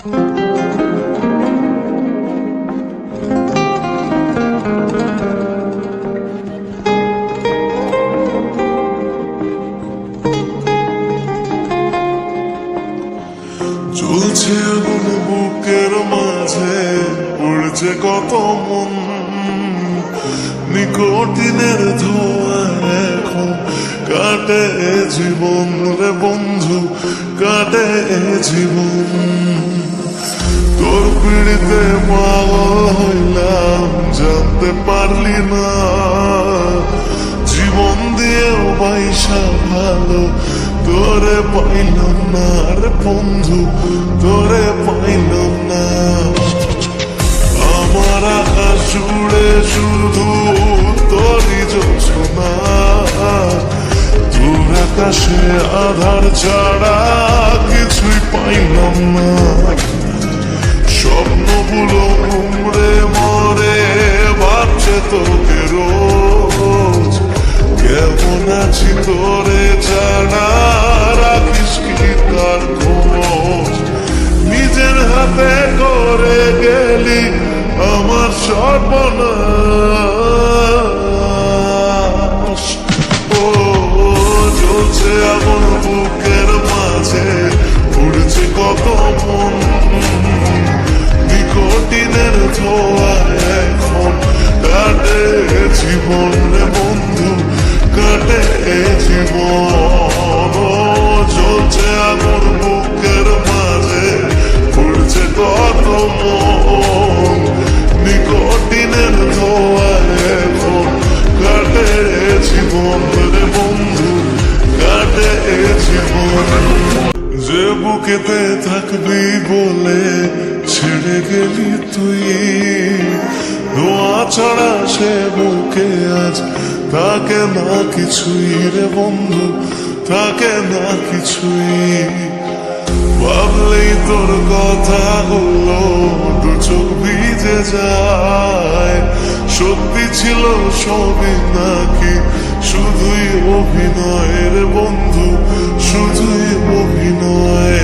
চলছে আগুন বুকের মাঝে, পড়ছে কত মন, নিকোটিনের ধোঁয়া এখন কাটে জীবন রে বন্ধু, কাটে জীবন। তোর পিড়িতে পাগল হইলাম, জানতে পারলি না জীবন দিয়েও বাইসা ভালো তোরে পাইলাম না রে বন্ধু, তোরে পাইলাম না। আমার আকাশ জুড়ে শুধু তোরই জোছনা, তোর আকাশে আধার ছাড়া কিছুই পাইলাম না। স্বপ্নগুলো উমড়ে মরে ভাবছে তোকে রোজ, কেমন আছি তোরে জানা রাখিস কি তার খোঁজ। নিজের হাতে করে গেলি আমার সর্বনাশ। ও জ্বলছে আগুন বুকের মাঝে, উড়ছে কত মন, নিকোটিনের ধোঁয়া এখন কাটে জীবন রে বন্ধু, কাটে জীবন। জ্বলছে আগুন বুকের মাঝে, উড়ছে কত মন, নিকোটিনের ধোঁয়া এখন কাটে জীবন রে বন্ধু, কাটে জীবন। যে বুকেতে থাকবি বলে ছেড়ে গেলি তুই, ধোঁয়া ছাড়া সে বুকে আজ থাকে না কিছুই রে বন্ধু, থাকে না কিছুই। ভাবলেই তোর কথা হলো দু চোখ ভিজে যায়, সত্যি ছিল সবই নাকি শুধুই অভিনয় রে বন্ধু, শুধুই অভিনয়।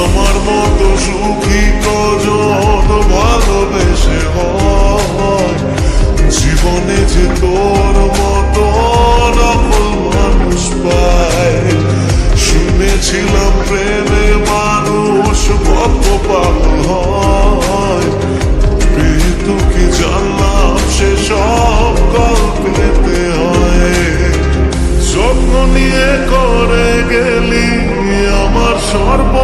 আমার মতো সুখী কজন ভালোবেসে হয়, জীবনে যে তোর মতো নকল মানুষ পায়। শুনেছিলাম প্রেমে মানুষ কত পাগল হয়, কিন্তু কি জানলাম সে সব গল্পেতে হয়। স্বপ্ন নিয়ে করে গেলি আমার সর্ব